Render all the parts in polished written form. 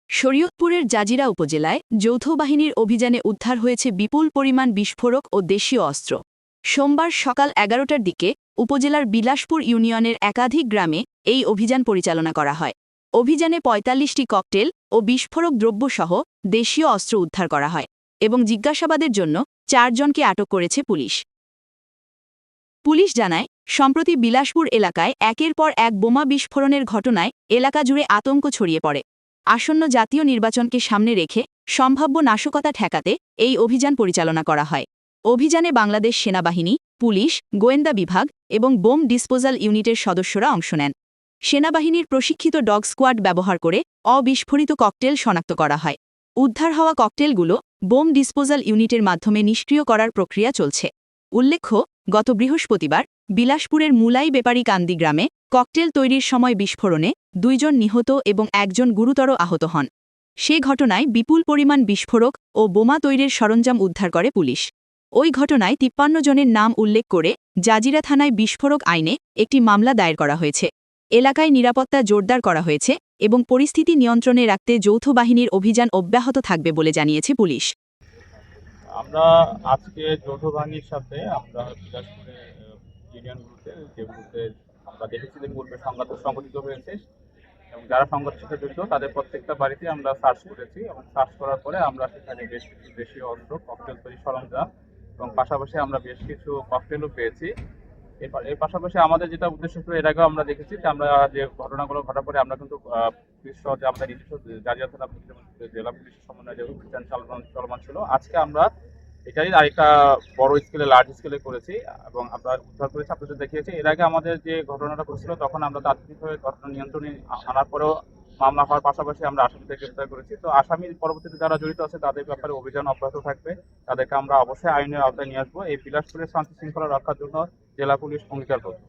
শরীয়তপুরের জাজিরা উপজেলায় যৌথ বাহিনীর অভিযানে উদ্ধার হয়েছে বিপুল পরিমাণ বিস্ফোরক ও দেশীয় অস্ত্র। সোমবার সকাল ১১টার দিকে উপজেলার বিলাসপুর ইউনিয়নের একাধিক গ্রামে এই অভিযান পরিচালনা করা হয়। অভিযানে ৪৫টি ককটেল ও বিস্ফোরক দ্রব্যসহ দেশীয় অস্ত্র উদ্ধার করা হয় এবং জিজ্ঞাসাবাদের জন্য ৪ জনকে আটক করেছে পুলিশ। পুলিশ জানায়, সম্প্রতি বিলাসপুর এলাকায় একের পর এক বোমা বিস্ফোরণের ঘটনায় এলাকা জুড়ে আতঙ্ক ছড়িয়ে পড়ে। আসন্ন জাতীয় নির্বাচনকে সামনে রেখে সম্ভাব্য নাশকতা ঠেকাতে এই অভিযান পরিচালনা করা হয়। অভিযানে বাংলাদেশ সেনাবাহিনী, পুলিশ, গোয়েন্দা বিভাগ এবং বোম ডিসপোজাল ইউনিটের সদস্যরা অংশ নেন। সেনাবাহিনীর প্রশিক্ষিত ডগ স্কোয়াড ব্যবহার করে অবিস্ফোরিত ককটেল শনাক্ত করা হয়। উদ্ধার হওয়া ককটেলগুলো বোম ডিসপোজাল ইউনিটের মাধ্যমে নিষ্ক্রিয় করার প্রক্রিয়া চলছে। উল্লেখ্য, গত বৃহস্পতিবার বিলাসপুরের মুলাই বেপারি কান্দি গ্রামে ককটেল তৈরির সময় বিস্ফোরণে ২ জন নিহত এবং ১ জন গুরুতর আহত হন। সে ঘটনায় বিপুল পরিমাণ বিস্ফোরক ও বোমা তৈরির সরঞ্জাম উদ্ধার করে পুলিশ। ওই ঘটনায় ৫৩ জনের নাম উল্লেখ করে জাজিরা থানায় বিস্ফোরক আইনে একটি মামলা দায়ের করা হয়েছে। এলাকায় নিরাপত্তা জোরদার করা হয়েছে এবং পরিস্থিতি নিয়ন্ত্রণে রাখতে যৌথ বাহিনীর অভিযান অব্যাহত থাকবে বলে জানিয়েছে পুলিশ। আমরা আজকে যৌথ বাহিনীর সাথে আমরা বিলাসপুরে ইউনিয়নগুলোতে যেগুলোতে আমরা দেখেছি যে পূর্বে সংঘাত সংঘটিত হয়েছে এবং যারা সংঘাতের সাথে জড়িত তাদের প্রত্যেকটা বাড়িতে আমরা সার্চ করেছি এবং সার্চ করার পরে আমরা সেখানে বেশ কিছু দেশীয় অস্ত্র, ককটেল তৈরি সরঞ্জাম এবং পাশাপাশি আমরা বেশ কিছু ককটেলও পেয়েছি। এর পাশাপাশি আমাদের যেটা উদ্দেশ্য ছিল, এর আগেও আমরা দেখেছি যে আমরা যে ঘটনাগুলো ঘটার পরে আমরা কিন্তু পুলিশ সহ যে আমাদের নিজস্ব জাজিরা থানা জেলা পুলিশের সমন্বয়ে যে অভিযান চলমান ছিল, আজকে আমরা এটাই আরেকটা বড় স্কেলে লার্জ স্কেলে করেছি এবং আমরা উদ্ধার করেছি, আপনাদের দেখিয়েছি। এর আগে আমাদের যে ঘটনাটা ঘটেছিল তখন আমরা তাৎক্ষণিকভাবে ঘটনা নিয়ন্ত্রণে আনার পরেও মামলা হওয়ার পাশাপাশি আমরা আসামিদের গ্রেফতার করেছি। তো আসামির পরবর্তীতে যারা জড়িত আছে তাদের ব্যাপারে অভিযান অব্যাহত থাকবে, তাদেরকে আমরা অবশ্যই আইনের আওতায় নিয়ে আসবো। এই বিলাসপুরের শান্তি শৃঙ্খলা রক্ষার জন্য জেলা পুলিশ অঙ্গীকারবদ্ধ।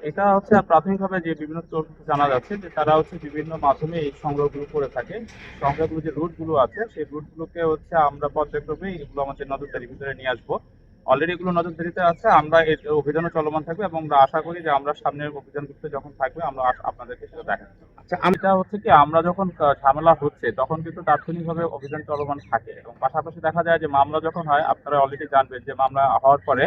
এটা হচ্ছে প্রাথমিকভাবে যে বিভিন্ন তথ্য জানা যাচ্ছে যে তারা হচ্ছে বিভিন্ন মাধ্যমে এই সংগ্রহগুলো করে থাকে। সংগ্রহগুলো যে রুটগুলো আছে সেই রুটগুলোকে হচ্ছে আমরা পর্যায়ক্রমে এগুলো আমাদের নজরদারির ভিতরে নিয়ে আসবো। অলরেডি এগুলো নজরদারিতে আছে, আমরা এই অভিযানও চলমান থাকবে এবং আমরা আশা করি যে আমরা সামনের অভিযানগুলোতে যখন থাকবে আমরা আপনাদেরকে সেটা দেখাবো। আচ্ছা, এটা হচ্ছে কি, আমরা যখন ঝামেলা হচ্ছে তখন কিন্তু তাৎক্ষণিকভাবে অভিযান চলমান থাকে এবং পাশাপাশি দেখা যায় যে মামলা যখন হয়, আপনারা অলরেডি জানবেন যে মামলা হওয়ার পরে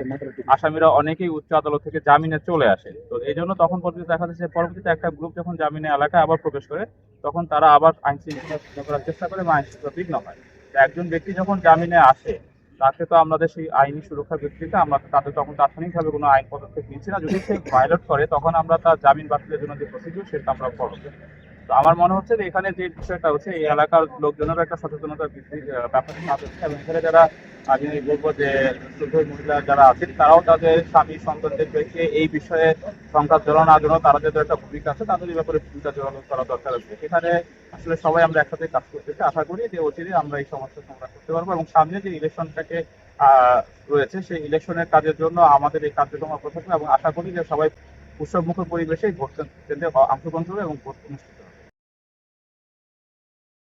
আসামিরা অনেকেই উচ্চ আদালত থেকে জামিনে চলে আসে। তো এই জন্য তখন পর্যন্ত দেখা যাচ্ছে পরবর্তীতে একটা গ্রুপ যখন জামিনে এলাকায় আবার প্রবেশ করে তখন তারা আবার আইন শৃঙ্খলা করার চেষ্টা করে বা আইন শৃঙ্খলা বিঘ্ন হয়। একজন ব্যক্তি যখন জামিনে আসে তাকে তো আমাদের সেই আইনি সুরক্ষার ভিত্তিতে আমরা তাদের তখন তাৎক্ষণিকভাবে কোনো আইন পদক্ষেপ নিচ্ছি না। যদি সে ভায়োলেট করে তখন আমরা তার জামিন বাতিলের জন্য যে প্রসিডিউর সেটা আমরা ফলো করি। তো আমার মনে হচ্ছে যে এখানে যে বিষয়টা হচ্ছে এই এলাকার লোকজনেরও একটা সচেতনতা বৃদ্ধির ব্যাপারটা আছে এবং এখানে যারা আমি বলবো যে শুধু মহিলা যারা আছেন তারাও তাদের স্বামী সন্তানদেরকে এই বিষয়ে সংঘাত জড়ানোর জন্য তারা যাদের একটা ভূমিকা আছে তাদের এই ব্যাপারে ভূমিকা জড়ানো করা দরকার আছে। এখানে আসলে সবাই আমরা একসাথে কাজ করতেছি, আশা করি যে অচিরে আমরা এই সমস্যার সমাধান করতে পারবো এবং সামনে যে ইলেকশনটাকে রয়েছে সেই ইলেকশনের কাজের জন্য আমাদের এই কার্যক্রম থাকবে এবং আশা করি যে সবাই উৎসবমুখর পরিবেশে ভোট কেন্দ্রে অংশগ্রহণ করবে এবং ভোট অনুষ্ঠিত